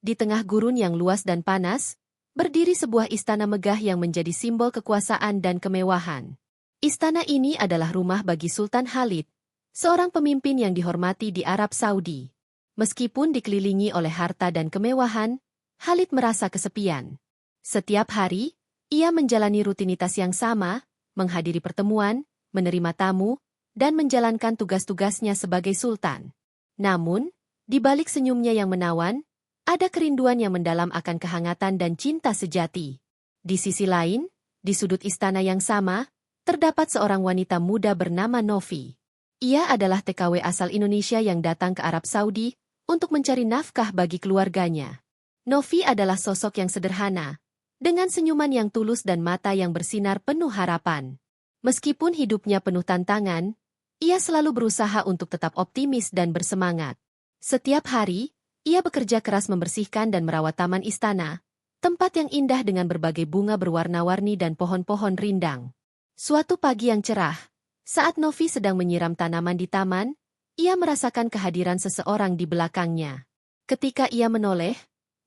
Di tengah gurun yang luas dan panas, berdiri sebuah istana megah yang menjadi simbol kekuasaan dan kemewahan. Istana ini adalah rumah bagi Sultan Khalid, seorang pemimpin yang dihormati di Arab Saudi. Meskipun dikelilingi oleh harta dan kemewahan, Khalid merasa kesepian. Setiap hari, ia menjalani rutinitas yang sama, menghadiri pertemuan, menerima tamu, dan menjalankan tugas-tugasnya sebagai sultan. Namun, di balik senyumnya yang menawan, ada kerinduan yang mendalam akan kehangatan dan cinta sejati. Di sisi lain, di sudut istana yang sama, terdapat seorang wanita muda bernama Novi. Ia adalah TKW asal Indonesia yang datang ke Arab Saudi untuk mencari nafkah bagi keluarganya. Novi adalah sosok yang sederhana, dengan senyuman yang tulus dan mata yang bersinar penuh harapan. Meskipun hidupnya penuh tantangan, ia selalu berusaha untuk tetap optimis dan bersemangat. Setiap hari, ia bekerja keras membersihkan dan merawat taman istana, tempat yang indah dengan berbagai bunga berwarna-warni dan pohon-pohon rindang. Suatu pagi yang cerah, saat Novi sedang menyiram tanaman di taman, ia merasakan kehadiran seseorang di belakangnya. Ketika ia menoleh,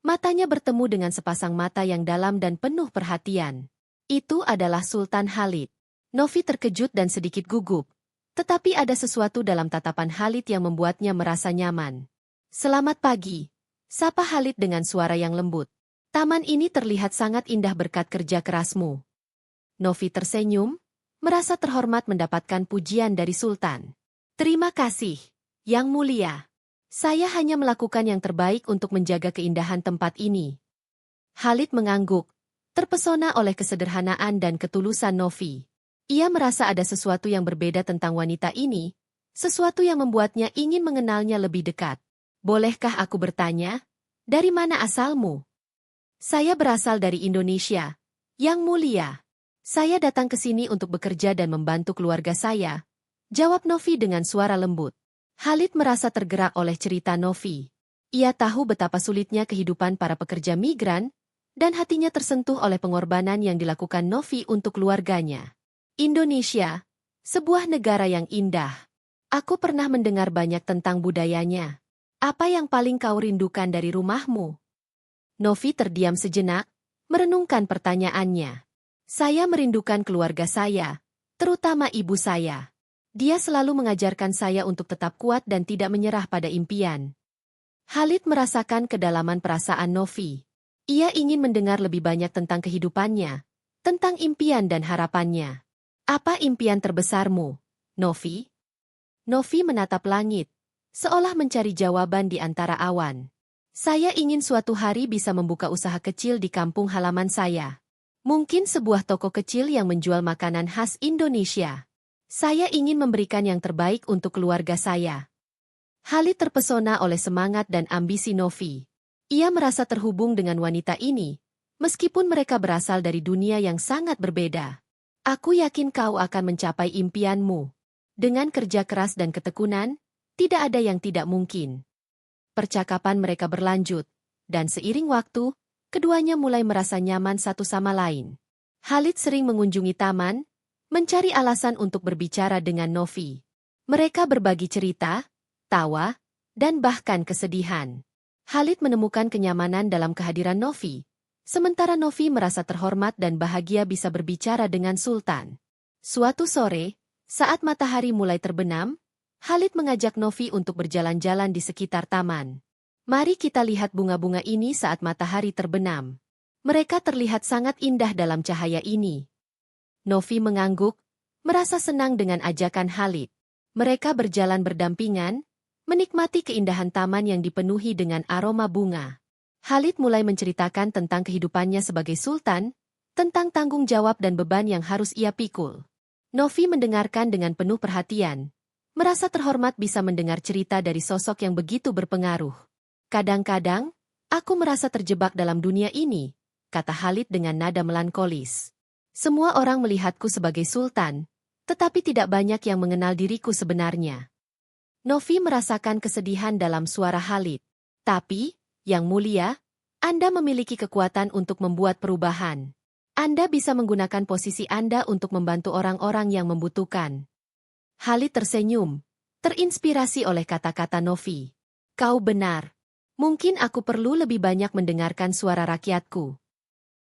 matanya bertemu dengan sepasang mata yang dalam dan penuh perhatian. Itu adalah Sultan Khalid. Novi terkejut dan sedikit gugup, tetapi ada sesuatu dalam tatapan Khalid yang membuatnya merasa nyaman. "Selamat pagi," sapa Khalid dengan suara yang lembut. "Taman ini terlihat sangat indah berkat kerja kerasmu." Novi tersenyum, merasa terhormat mendapatkan pujian dari Sultan. "Terima kasih, Yang Mulia. Saya hanya melakukan yang terbaik untuk menjaga keindahan tempat ini." Khalid mengangguk, terpesona oleh kesederhanaan dan ketulusan Novi. Ia merasa ada sesuatu yang berbeda tentang wanita ini, sesuatu yang membuatnya ingin mengenalnya lebih dekat. "Bolehkah aku bertanya, dari mana asalmu?" "Saya berasal dari Indonesia, Yang Mulia. Saya datang ke sini untuk bekerja dan membantu keluarga saya," jawab Novi dengan suara lembut. Khalid merasa tergerak oleh cerita Novi. Ia tahu betapa sulitnya kehidupan para pekerja migran, dan hatinya tersentuh oleh pengorbanan yang dilakukan Novi untuk keluarganya. "Indonesia, sebuah negara yang indah. Aku pernah mendengar banyak tentang budayanya. Apa yang paling kau rindukan dari rumahmu?" Novi terdiam sejenak, merenungkan pertanyaannya. "Saya merindukan keluarga saya, terutama ibu saya. Dia selalu mengajarkan saya untuk tetap kuat dan tidak menyerah pada impian." Khalid merasakan kedalaman perasaan Novi. Ia ingin mendengar lebih banyak tentang kehidupannya, tentang impian dan harapannya. "Apa impian terbesarmu, Novi?" Novi menatap langit, seolah mencari jawaban di antara awan. "Saya ingin suatu hari bisa membuka usaha kecil di kampung halaman saya. Mungkin sebuah toko kecil yang menjual makanan khas Indonesia. Saya ingin memberikan yang terbaik untuk keluarga saya." Khalid terpesona oleh semangat dan ambisi Novi. Ia merasa terhubung dengan wanita ini, meskipun mereka berasal dari dunia yang sangat berbeda. "Aku yakin kau akan mencapai impianmu. Dengan kerja keras dan ketekunan, tidak ada yang tidak mungkin." Percakapan mereka berlanjut, dan seiring waktu, keduanya mulai merasa nyaman satu sama lain. Khalid sering mengunjungi taman, mencari alasan untuk berbicara dengan Novi. Mereka berbagi cerita, tawa, dan bahkan kesedihan. Khalid menemukan kenyamanan dalam kehadiran Novi, sementara Novi merasa terhormat dan bahagia bisa berbicara dengan Sultan. Suatu sore, saat matahari mulai terbenam, Khalid mengajak Novi untuk berjalan-jalan di sekitar taman. "Mari kita lihat bunga-bunga ini saat matahari terbenam. Mereka terlihat sangat indah dalam cahaya ini." Novi mengangguk, merasa senang dengan ajakan Khalid. Mereka berjalan berdampingan, menikmati keindahan taman yang dipenuhi dengan aroma bunga. Khalid mulai menceritakan tentang kehidupannya sebagai sultan, tentang tanggung jawab dan beban yang harus ia pikul. Novi mendengarkan dengan penuh perhatian, merasa terhormat bisa mendengar cerita dari sosok yang begitu berpengaruh. "Kadang-kadang, aku merasa terjebak dalam dunia ini," kata Khalid dengan nada melankolis. "Semua orang melihatku sebagai sultan, tetapi tidak banyak yang mengenal diriku sebenarnya." Novi merasakan kesedihan dalam suara Khalid. "Tapi, Yang Mulia, Anda memiliki kekuatan untuk membuat perubahan. Anda bisa menggunakan posisi Anda untuk membantu orang-orang yang membutuhkan." Khalid tersenyum, terinspirasi oleh kata-kata Novi. "Kau benar. Mungkin aku perlu lebih banyak mendengarkan suara rakyatku.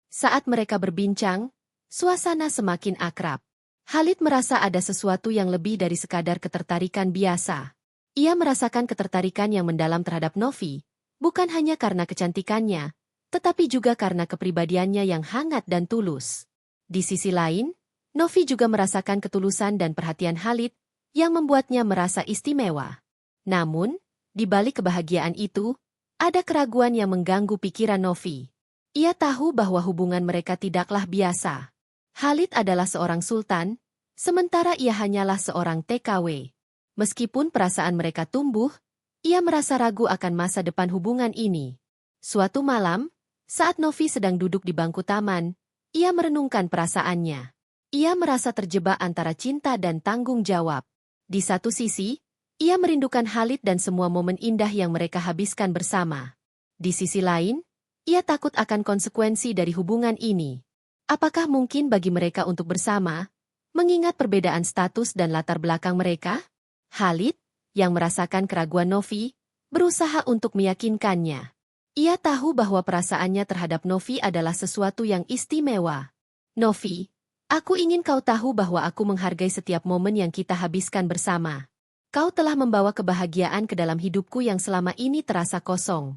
Saat mereka berbincang, suasana semakin akrab. Khalid merasa ada sesuatu yang lebih dari sekadar ketertarikan biasa. Ia merasakan ketertarikan yang mendalam terhadap Novi, bukan hanya karena kecantikannya, tetapi juga karena kepribadiannya yang hangat dan tulus. Di sisi lain, Novi juga merasakan ketulusan dan perhatian Khalid, yang membuatnya merasa istimewa. Namun, di balik kebahagiaan itu, ada keraguan yang mengganggu pikiran Novi. Ia tahu bahwa hubungan mereka tidaklah biasa. Khalid adalah seorang sultan, sementara ia hanyalah seorang TKW. Meskipun perasaan mereka tumbuh, ia merasa ragu akan masa depan hubungan ini. Suatu malam, saat Novi sedang duduk di bangku taman, ia merenungkan perasaannya. Ia merasa terjebak antara cinta dan tanggung jawab. Di satu sisi, ia merindukan Khalid dan semua momen indah yang mereka habiskan bersama. Di sisi lain, ia takut akan konsekuensi dari hubungan ini. Apakah mungkin bagi mereka untuk bersama, mengingat perbedaan status dan latar belakang mereka? Khalid, yang merasakan keraguan Novi, berusaha untuk meyakinkannya. Ia tahu bahwa perasaannya terhadap Novi adalah sesuatu yang istimewa. Novi, aku ingin kau tahu bahwa aku menghargai setiap momen yang kita habiskan bersama. Kau telah membawa kebahagiaan ke dalam hidupku yang selama ini terasa kosong.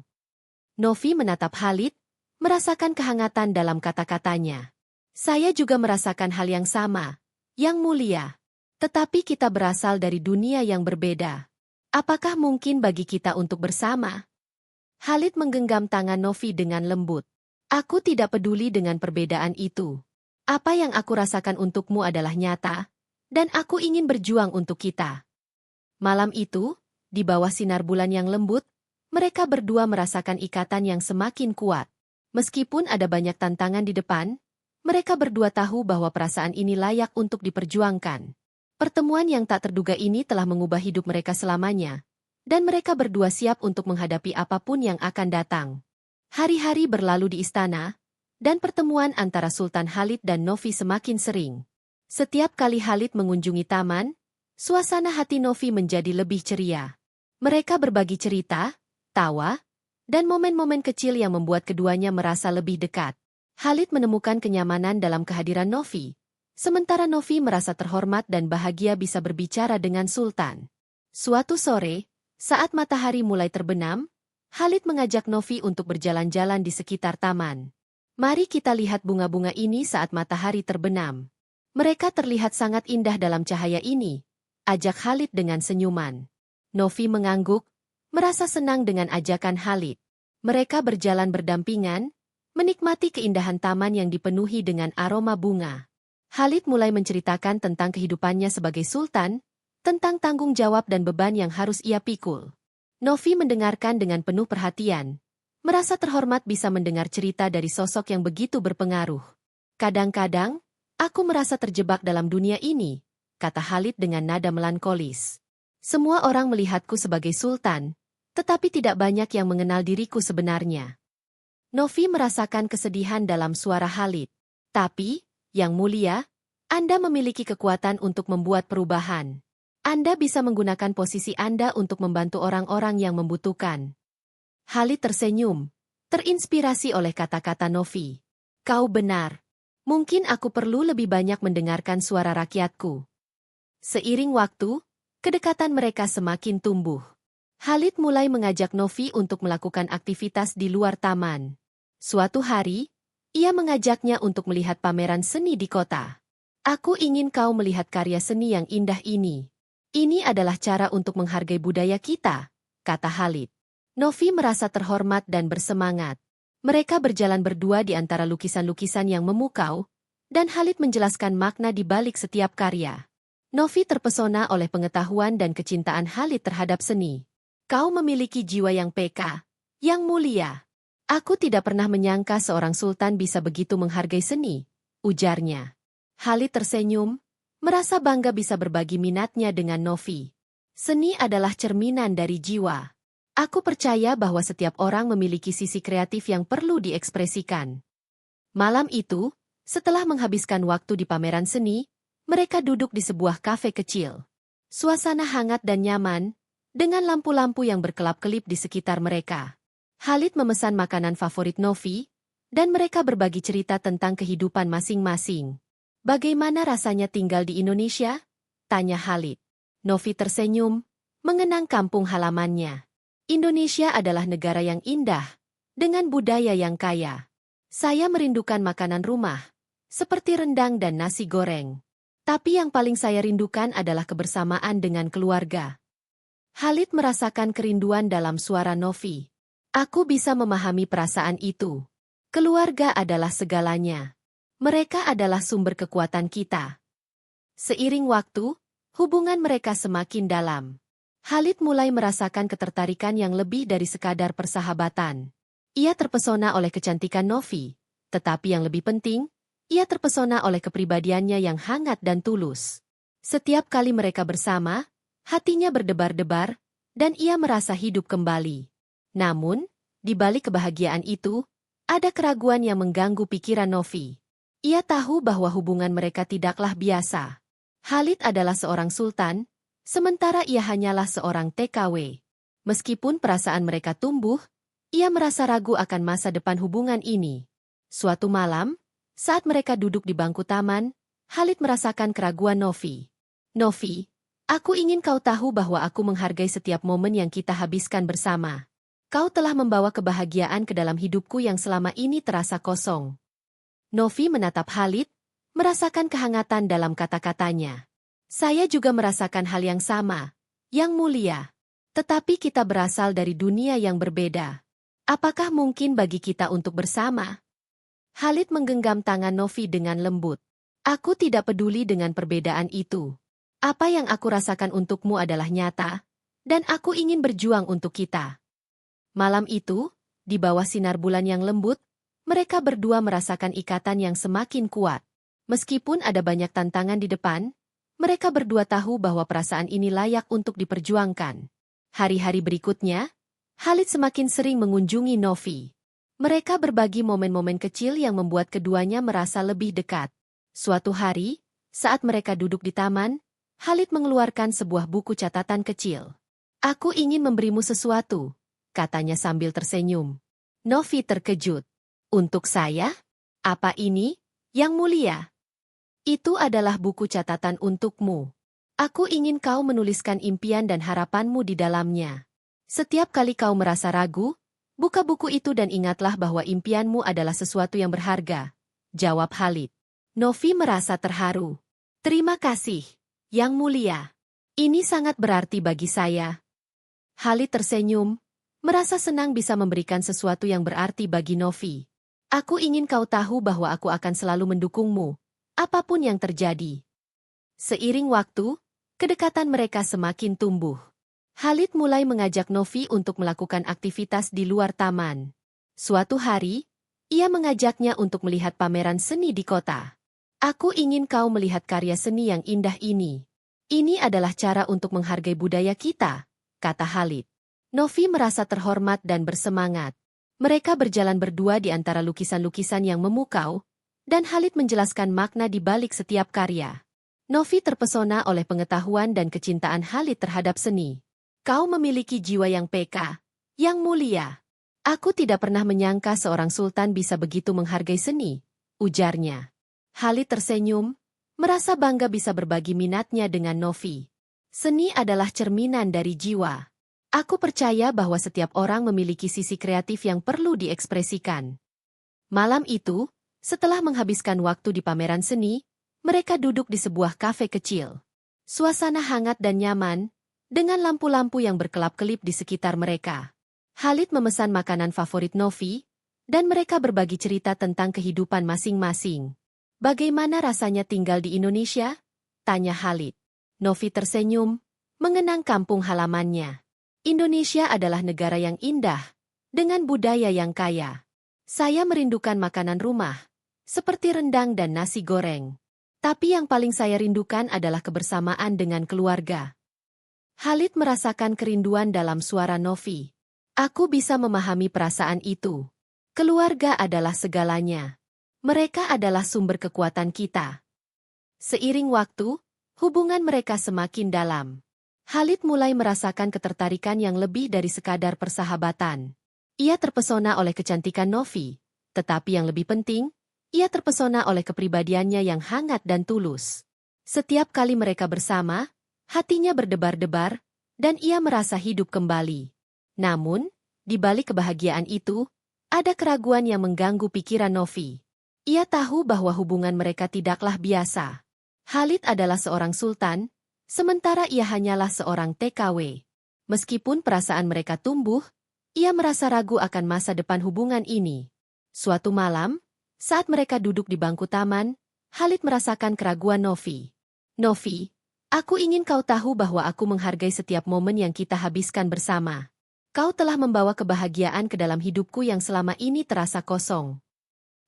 Novi menatap Khalid, merasakan kehangatan dalam kata-katanya. Saya juga merasakan hal yang sama, yang mulia. Tetapi kita berasal dari dunia yang berbeda. Apakah mungkin bagi kita untuk bersama? Khalid menggenggam tangan Novi dengan lembut. Aku tidak peduli dengan perbedaan itu. Apa yang aku rasakan untukmu adalah nyata, dan aku ingin berjuang untuk kita. Malam itu, di bawah sinar bulan yang lembut, mereka berdua merasakan ikatan yang semakin kuat. Meskipun ada banyak tantangan di depan, mereka berdua tahu bahwa perasaan ini layak untuk diperjuangkan. Pertemuan yang tak terduga ini telah mengubah hidup mereka selamanya, dan mereka berdua siap untuk menghadapi apapun yang akan datang. Hari-hari berlalu di istana, dan pertemuan antara Sultan Khalid dan Novi semakin sering. Setiap kali Khalid mengunjungi taman, suasana hati Novi menjadi lebih ceria. Mereka berbagi cerita, tawa, dan momen-momen kecil yang membuat keduanya merasa lebih dekat. Khalid menemukan kenyamanan dalam kehadiran Novi, sementara Novi merasa terhormat dan bahagia bisa berbicara dengan Sultan. Suatu sore, saat matahari mulai terbenam, Khalid mengajak Novi untuk berjalan-jalan di sekitar taman. Mari kita lihat bunga-bunga ini saat matahari terbenam. Mereka terlihat sangat indah dalam cahaya ini, ajak Khalid dengan senyuman. Novi mengangguk, merasa senang dengan ajakan Khalid. Mereka berjalan berdampingan, menikmati keindahan taman yang dipenuhi dengan aroma bunga. Khalid mulai menceritakan tentang kehidupannya sebagai sultan, tentang tanggung jawab dan beban yang harus ia pikul. Novi mendengarkan dengan penuh perhatian, merasa terhormat bisa mendengar cerita dari sosok yang begitu berpengaruh. Kadang-kadang, aku merasa terjebak dalam dunia ini, kata Khalid dengan nada melankolis. Semua orang melihatku sebagai sultan, tetapi tidak banyak yang mengenal diriku sebenarnya. Novi merasakan kesedihan dalam suara Khalid. Tapi, Yang mulia, Anda memiliki kekuatan untuk membuat perubahan. Anda bisa menggunakan posisi Anda untuk membantu orang-orang yang membutuhkan. Khalid tersenyum, terinspirasi oleh kata-kata Novi. Kau benar. Mungkin aku perlu lebih banyak mendengarkan suara rakyatku. Seiring waktu, kedekatan mereka semakin tumbuh. Khalid mulai mengajak Novi untuk melakukan aktivitas di luar taman. Suatu hari, ia mengajaknya untuk melihat pameran seni di kota. Aku ingin kau melihat karya seni yang indah ini. Ini adalah cara untuk menghargai budaya kita, kata Khalid. Novi merasa terhormat dan bersemangat. Mereka berjalan berdua di antara lukisan-lukisan yang memukau, dan Khalid menjelaskan makna di balik setiap karya. Novi terpesona oleh pengetahuan dan kecintaan Khalid terhadap seni. Kau memiliki jiwa yang peka, yang mulia. Aku tidak pernah menyangka seorang sultan bisa begitu menghargai seni, ujarnya. Khalid tersenyum, merasa bangga bisa berbagi minatnya dengan Novi. Seni adalah cerminan dari jiwa. Aku percaya bahwa setiap orang memiliki sisi kreatif yang perlu diekspresikan. Malam itu, setelah menghabiskan waktu di pameran seni, mereka duduk di sebuah kafe kecil. Suasana hangat dan nyaman, dengan lampu-lampu yang berkelap-kelip di sekitar mereka. Khalid memesan makanan favorit Novi, dan mereka berbagi cerita tentang kehidupan masing-masing. Bagaimana rasanya tinggal di Indonesia? Tanya Khalid. Novi tersenyum, mengenang kampung halamannya. Indonesia adalah negara yang indah, dengan budaya yang kaya. Saya merindukan makanan rumah, seperti rendang dan nasi goreng. Tapi yang paling saya rindukan adalah kebersamaan dengan keluarga. Khalid merasakan kerinduan dalam suara Novi. Aku bisa memahami perasaan itu. Keluarga adalah segalanya. Mereka adalah sumber kekuatan kita. Seiring waktu, hubungan mereka semakin dalam. Khalid mulai merasakan ketertarikan yang lebih dari sekadar persahabatan. Ia terpesona oleh kecantikan Novi, tetapi yang lebih penting, ia terpesona oleh kepribadiannya yang hangat dan tulus. Setiap kali mereka bersama, hatinya berdebar-debar, dan ia merasa hidup kembali. Namun, di balik kebahagiaan itu, ada keraguan yang mengganggu pikiran Novi. Ia tahu bahwa hubungan mereka tidaklah biasa. Khalid adalah seorang sultan, sementara ia hanyalah seorang TKW. Meskipun perasaan mereka tumbuh, ia merasa ragu akan masa depan hubungan ini. Suatu malam, saat mereka duduk di bangku taman, Khalid merasakan keraguan Novi. Novi, aku ingin kau tahu bahwa aku menghargai setiap momen yang kita habiskan bersama. Kau telah membawa kebahagiaan ke dalam hidupku yang selama ini terasa kosong. Novi menatap Khalid, merasakan kehangatan dalam kata-katanya. Saya juga merasakan hal yang sama, yang mulia. Tetapi kita berasal dari dunia yang berbeda. Apakah mungkin bagi kita untuk bersama? Khalid menggenggam tangan Novi dengan lembut. Aku tidak peduli dengan perbedaan itu. Apa yang aku rasakan untukmu adalah nyata, dan aku ingin berjuang untuk kita. Malam itu, di bawah sinar bulan yang lembut, mereka berdua merasakan ikatan yang semakin kuat. Meskipun ada banyak tantangan di depan, mereka berdua tahu bahwa perasaan ini layak untuk diperjuangkan. Hari-hari berikutnya, Khalid semakin sering mengunjungi Novi. Mereka berbagi momen-momen kecil yang membuat keduanya merasa lebih dekat. Suatu hari, saat mereka duduk di taman, Khalid mengeluarkan sebuah buku catatan kecil. Aku ingin memberimu sesuatu, katanya sambil tersenyum. Novi terkejut. Untuk saya? Apa ini, Yang Mulia? Itu adalah buku catatan untukmu. Aku ingin kau menuliskan impian dan harapanmu di dalamnya. Setiap kali kau merasa ragu, buka buku itu dan ingatlah bahwa impianmu adalah sesuatu yang berharga, jawab Khalid. Novi merasa terharu. Terima kasih, Yang Mulia. Ini sangat berarti bagi saya. Khalid tersenyum, merasa senang bisa memberikan sesuatu yang berarti bagi Novi. Aku ingin kau tahu bahwa aku akan selalu mendukungmu, apapun yang terjadi. Seiring waktu, kedekatan mereka semakin tumbuh. Khalid mulai mengajak Novi untuk melakukan aktivitas di luar taman. Suatu hari, ia mengajaknya untuk melihat pameran seni di kota. Aku ingin kau melihat karya seni yang indah ini. Ini adalah cara untuk menghargai budaya kita, kata Khalid. Novi merasa terhormat dan bersemangat. Mereka berjalan berdua di antara lukisan-lukisan yang memukau, dan Khalid menjelaskan makna di balik setiap karya. Novi terpesona oleh pengetahuan dan kecintaan Khalid terhadap seni. Kau memiliki jiwa yang peka, yang mulia. Aku tidak pernah menyangka seorang sultan bisa begitu menghargai seni, ujarnya. Khalid tersenyum, merasa bangga bisa berbagi minatnya dengan Novi. Seni adalah cerminan dari jiwa. Aku percaya bahwa setiap orang memiliki sisi kreatif yang perlu diekspresikan. Malam itu, setelah menghabiskan waktu di pameran seni, mereka duduk di sebuah kafe kecil. Suasana hangat dan nyaman, dengan lampu-lampu yang berkelap-kelip di sekitar mereka. Khalid memesan makanan favorit Novi, dan mereka berbagi cerita tentang kehidupan masing-masing. Bagaimana rasanya tinggal di Indonesia? Tanya Khalid. Novi tersenyum, mengenang kampung halamannya. Indonesia adalah negara yang indah, dengan budaya yang kaya. Saya merindukan makanan rumah, seperti rendang dan nasi goreng. Tapi yang paling saya rindukan adalah kebersamaan dengan keluarga. Khalid merasakan kerinduan dalam suara Novi. Aku bisa memahami perasaan itu. Keluarga adalah segalanya. Mereka adalah sumber kekuatan kita. Seiring waktu, hubungan mereka semakin dalam. Khalid mulai merasakan ketertarikan yang lebih dari sekadar persahabatan. Ia terpesona oleh kecantikan Novi, tetapi yang lebih penting, ia terpesona oleh kepribadiannya yang hangat dan tulus. Setiap kali mereka bersama, hatinya berdebar-debar, dan ia merasa hidup kembali. Namun, di balik kebahagiaan itu, ada keraguan yang mengganggu pikiran Novi. Ia tahu bahwa hubungan mereka tidaklah biasa. Khalid adalah seorang sultan, sementara ia hanyalah seorang TKW. Meskipun perasaan mereka tumbuh, ia merasa ragu akan masa depan hubungan ini. Suatu malam, saat mereka duduk di bangku taman, Khalid merasakan keraguan Novi. Novi, aku ingin kau tahu bahwa aku menghargai setiap momen yang kita habiskan bersama. Kau telah membawa kebahagiaan ke dalam hidupku yang selama ini terasa kosong.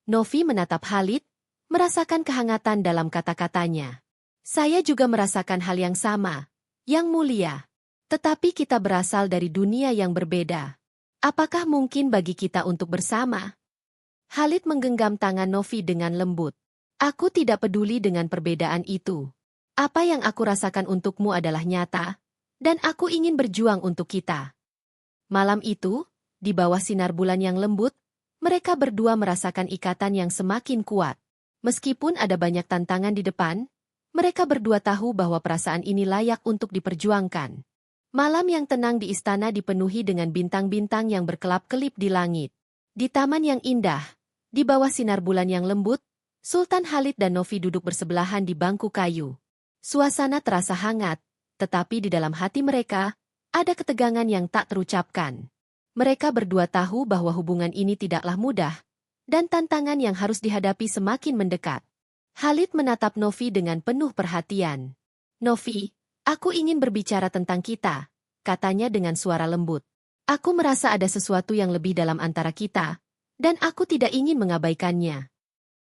Novi menatap Khalid, merasakan kehangatan dalam kata-katanya. Saya juga merasakan hal yang sama, yang mulia. Tetapi kita berasal dari dunia yang berbeda. Apakah mungkin bagi kita untuk bersama? Khalid menggenggam tangan Novi dengan lembut. Aku tidak peduli dengan perbedaan itu. Apa yang aku rasakan untukmu adalah nyata, dan aku ingin berjuang untuk kita. Malam itu, di bawah sinar bulan yang lembut, mereka berdua merasakan ikatan yang semakin kuat. Meskipun ada banyak tantangan di depan, mereka berdua tahu bahwa perasaan ini layak untuk diperjuangkan. Malam yang tenang di istana dipenuhi dengan bintang-bintang yang berkelap-kelip di langit. Di taman yang indah, di bawah sinar bulan yang lembut, Sultan Khalid dan Novi duduk bersebelahan di bangku kayu. Suasana terasa hangat, tetapi di dalam hati mereka, ada ketegangan yang tak terucapkan. Mereka berdua tahu bahwa hubungan ini tidaklah mudah, dan tantangan yang harus dihadapi semakin mendekat. Khalid menatap Novi dengan penuh perhatian. Novi, aku ingin berbicara tentang kita, katanya dengan suara lembut. Aku merasa ada sesuatu yang lebih dalam antara kita, dan aku tidak ingin mengabaikannya.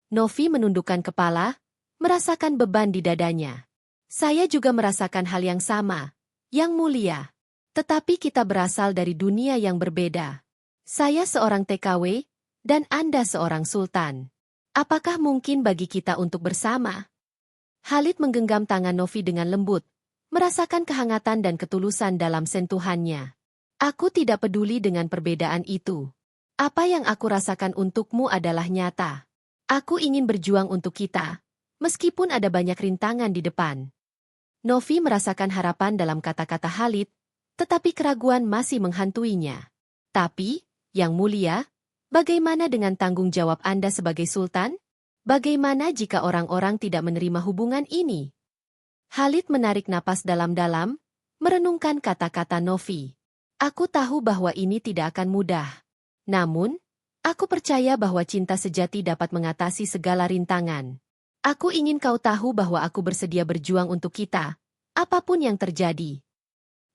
Novi menundukkan kepala, merasakan beban di dadanya. Saya juga merasakan hal yang sama, yang mulia. Tetapi kita berasal dari dunia yang berbeda. Saya seorang TKW, dan Anda seorang sultan. Apakah mungkin bagi kita untuk bersama? Khalid menggenggam tangan Novi dengan lembut, merasakan kehangatan dan ketulusan dalam sentuhannya. Aku tidak peduli dengan perbedaan itu. Apa yang aku rasakan untukmu adalah nyata. Aku ingin berjuang untuk kita, meskipun ada banyak rintangan di depan. Novi merasakan harapan dalam kata-kata Khalid, tetapi keraguan masih menghantuinya. Tapi, yang mulia, bagaimana dengan tanggung jawab Anda sebagai sultan? Bagaimana jika orang-orang tidak menerima hubungan ini? Khalid menarik napas dalam-dalam, merenungkan kata-kata Novi. Aku tahu bahwa ini tidak akan mudah. Namun, aku percaya bahwa cinta sejati dapat mengatasi segala rintangan. Aku ingin kau tahu bahwa aku bersedia berjuang untuk kita, apapun yang terjadi.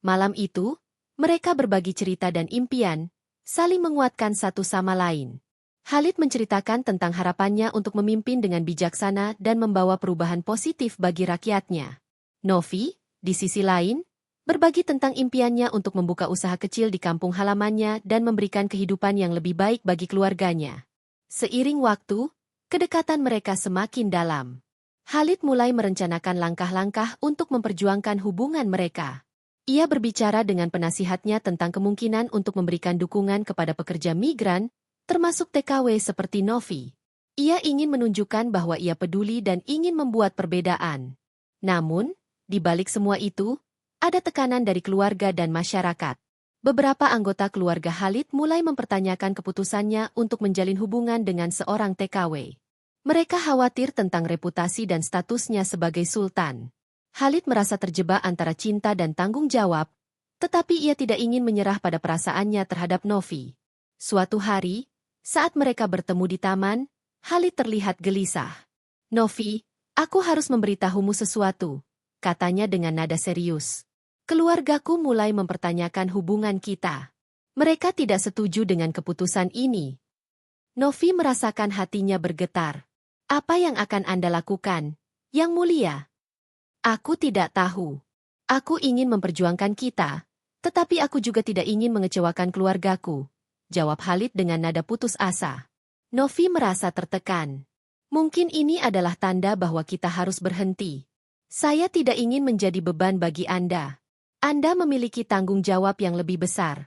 Malam itu, mereka berbagi cerita dan impian, saling menguatkan satu sama lain. Khalid menceritakan tentang harapannya untuk memimpin dengan bijaksana dan membawa perubahan positif bagi rakyatnya. Novi, di sisi lain, berbagi tentang impiannya untuk membuka usaha kecil di kampung halamannya dan memberikan kehidupan yang lebih baik bagi keluarganya. Seiring waktu, kedekatan mereka semakin dalam. Khalid mulai merencanakan langkah-langkah untuk memperjuangkan hubungan mereka. Ia berbicara dengan penasihatnya tentang kemungkinan untuk memberikan dukungan kepada pekerja migran, termasuk TKW seperti Novi. Ia ingin menunjukkan bahwa ia peduli dan ingin membuat perbedaan. Namun, di balik semua itu, ada tekanan dari keluarga dan masyarakat. Beberapa anggota keluarga Khalid mulai mempertanyakan keputusannya untuk menjalin hubungan dengan seorang TKW. Mereka khawatir tentang reputasi dan statusnya sebagai sultan. Khalid merasa terjebak antara cinta dan tanggung jawab, tetapi ia tidak ingin menyerah pada perasaannya terhadap Novi. Suatu hari, saat mereka bertemu di taman, Khalid terlihat gelisah. Novi, aku harus memberitahumu sesuatu, katanya dengan nada serius. Keluargaku mulai mempertanyakan hubungan kita. Mereka tidak setuju dengan keputusan ini. Novi merasakan hatinya bergetar. Apa yang akan Anda lakukan, Yang Mulia? Aku tidak tahu. Aku ingin memperjuangkan kita, tetapi aku juga tidak ingin mengecewakan keluargaku, jawab Khalid dengan nada putus asa. Novi merasa tertekan. Mungkin ini adalah tanda bahwa kita harus berhenti. Saya tidak ingin menjadi beban bagi Anda. Anda memiliki tanggung jawab yang lebih besar.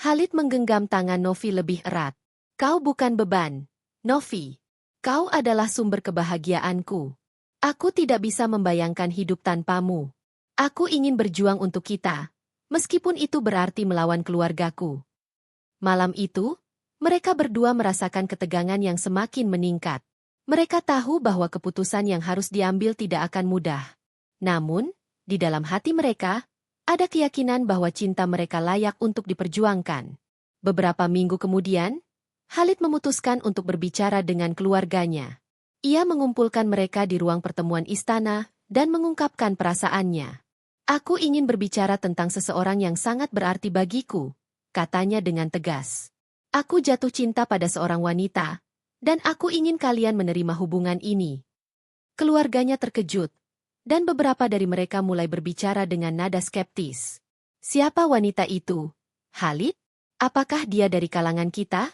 Khalid menggenggam tangan Novi lebih erat. Kau bukan beban, Novi. Kau adalah sumber kebahagiaanku. Aku tidak bisa membayangkan hidup tanpamu. Aku ingin berjuang untuk kita, meskipun itu berarti melawan keluargaku. Malam itu, mereka berdua merasakan ketegangan yang semakin meningkat. Mereka tahu bahwa keputusan yang harus diambil tidak akan mudah. Namun, di dalam hati mereka, ada keyakinan bahwa cinta mereka layak untuk diperjuangkan. Beberapa minggu kemudian, Khalid memutuskan untuk berbicara dengan keluarganya. Ia mengumpulkan mereka di ruang pertemuan istana dan mengungkapkan perasaannya. Aku ingin berbicara tentang seseorang yang sangat berarti bagiku, katanya dengan tegas. Aku jatuh cinta pada seorang wanita, dan aku ingin kalian menerima hubungan ini. Keluarganya terkejut, dan beberapa dari mereka mulai berbicara dengan nada skeptis. Siapa wanita itu? Khalid? Apakah dia dari kalangan kita?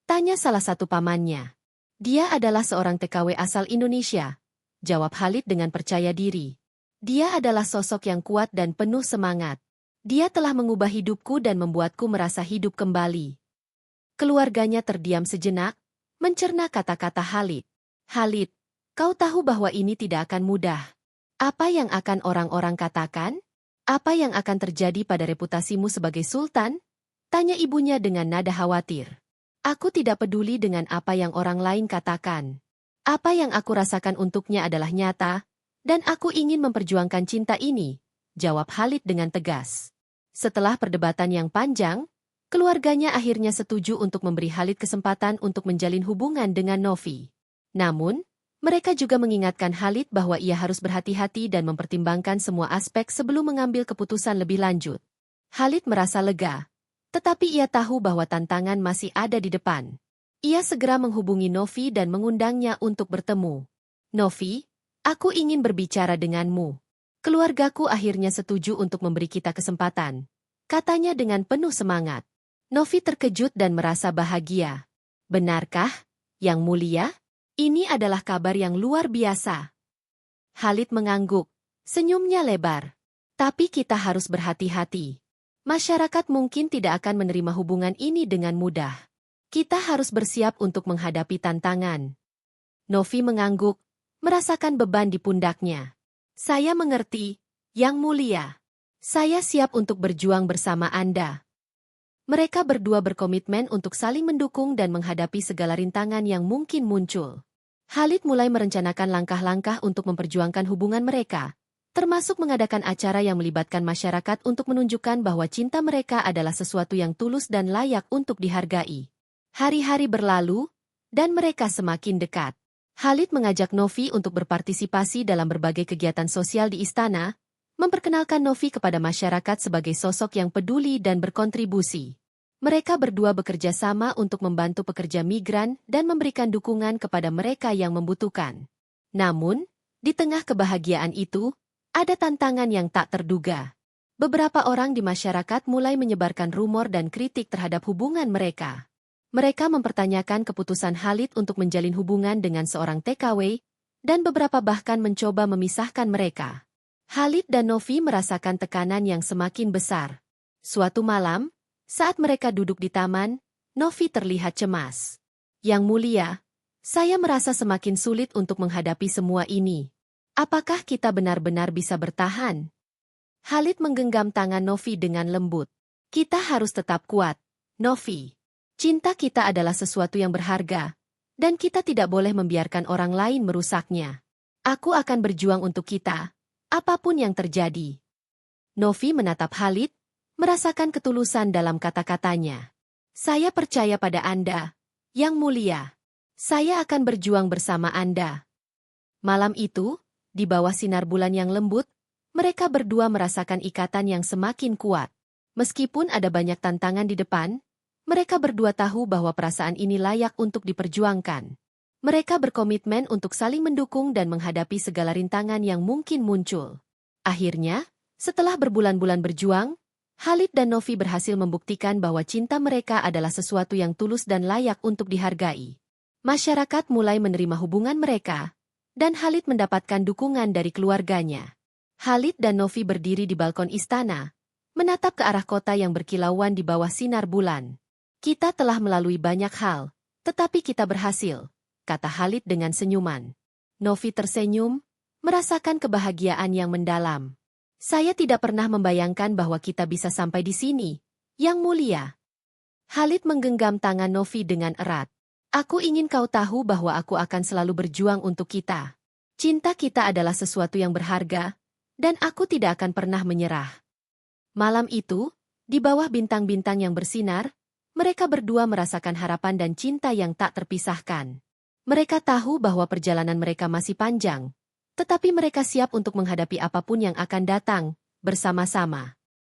Tanya salah satu pamannya. Dia adalah seorang TKW asal Indonesia, jawab Khalid dengan percaya diri. Dia adalah sosok yang kuat dan penuh semangat. Dia telah mengubah hidupku dan membuatku merasa hidup kembali. Keluarganya terdiam sejenak, mencerna kata-kata Khalid. Khalid, kau tahu bahwa ini tidak akan mudah. Apa yang akan orang-orang katakan? Apa yang akan terjadi pada reputasimu sebagai sultan? Tanya ibunya dengan nada khawatir. Aku tidak peduli dengan apa yang orang lain katakan. Apa yang aku rasakan untuknya adalah nyata, dan aku ingin memperjuangkan cinta ini, jawab Khalid dengan tegas. Setelah perdebatan yang panjang, keluarganya akhirnya setuju untuk memberi Khalid kesempatan untuk menjalin hubungan dengan Novi. Namun, mereka juga mengingatkan Khalid bahwa ia harus berhati-hati dan mempertimbangkan semua aspek sebelum mengambil keputusan lebih lanjut. Khalid merasa lega, tetapi ia tahu bahwa tantangan masih ada di depan. Ia segera menghubungi Novi dan mengundangnya untuk bertemu. Novi, aku ingin berbicara denganmu. Keluargaku akhirnya setuju untuk memberi kita kesempatan, katanya dengan penuh semangat. Novi terkejut dan merasa bahagia. Benarkah, Yang Mulia? Ini adalah kabar yang luar biasa. Khalid mengangguk, senyumnya lebar. Tapi kita harus berhati-hati. Masyarakat mungkin tidak akan menerima hubungan ini dengan mudah. Kita harus bersiap untuk menghadapi tantangan. Novi mengangguk, merasakan beban di pundaknya. Saya mengerti, Yang Mulia. Saya siap untuk berjuang bersama Anda. Mereka berdua berkomitmen untuk saling mendukung dan menghadapi segala rintangan yang mungkin muncul. Khalid mulai merencanakan langkah-langkah untuk memperjuangkan hubungan mereka, termasuk mengadakan acara yang melibatkan masyarakat untuk menunjukkan bahwa cinta mereka adalah sesuatu yang tulus dan layak untuk dihargai. Hari-hari berlalu, dan mereka semakin dekat. Khalid mengajak Novi untuk berpartisipasi dalam berbagai kegiatan sosial di istana, memperkenalkan Novi kepada masyarakat sebagai sosok yang peduli dan berkontribusi. Mereka berdua bekerja sama untuk membantu pekerja migran dan memberikan dukungan kepada mereka yang membutuhkan. Namun, di tengah kebahagiaan itu, ada tantangan yang tak terduga. Beberapa orang di masyarakat mulai menyebarkan rumor dan kritik terhadap hubungan mereka. Mereka mempertanyakan keputusan Khalid untuk menjalin hubungan dengan seorang TKW, dan beberapa bahkan mencoba memisahkan mereka. Khalid dan Novi merasakan tekanan yang semakin besar. Suatu malam, saat mereka duduk di taman, Novi terlihat cemas. Yang Mulia, saya merasa semakin sulit untuk menghadapi semua ini. Apakah kita benar-benar bisa bertahan? Khalid menggenggam tangan Novi dengan lembut. Kita harus tetap kuat, Novi. Cinta kita adalah sesuatu yang berharga, dan kita tidak boleh membiarkan orang lain merusaknya. Aku akan berjuang untuk kita, apapun yang terjadi. Novi menatap Khalid, merasakan ketulusan dalam kata-katanya. Saya percaya pada Anda, Yang Mulia. Saya akan berjuang bersama Anda. Malam itu, di bawah sinar bulan yang lembut, mereka berdua merasakan ikatan yang semakin kuat. Meskipun ada banyak tantangan di depan, mereka berdua tahu bahwa perasaan ini layak untuk diperjuangkan. Mereka berkomitmen untuk saling mendukung dan menghadapi segala rintangan yang mungkin muncul. Akhirnya, setelah berbulan-bulan berjuang, Khalid dan Novi berhasil membuktikan bahwa cinta mereka adalah sesuatu yang tulus dan layak untuk dihargai. Masyarakat mulai menerima hubungan mereka, dan Khalid mendapatkan dukungan dari keluarganya. Khalid dan Novi berdiri di balkon istana, menatap ke arah kota yang berkilauan di bawah sinar bulan. Kita telah melalui banyak hal, tetapi kita berhasil, kata Khalid dengan senyuman. Novi tersenyum, merasakan kebahagiaan yang mendalam. Saya tidak pernah membayangkan bahwa kita bisa sampai di sini, Yang Mulia. Khalid menggenggam tangan Novi dengan erat. Aku ingin kau tahu bahwa aku akan selalu berjuang untuk kita. Cinta kita adalah sesuatu yang berharga, dan aku tidak akan pernah menyerah. Malam itu, di bawah bintang-bintang yang bersinar, mereka berdua merasakan harapan dan cinta yang tak terpisahkan. Mereka tahu bahwa perjalanan mereka masih panjang, tetapi mereka siap untuk menghadapi apapun yang akan datang, bersama-sama.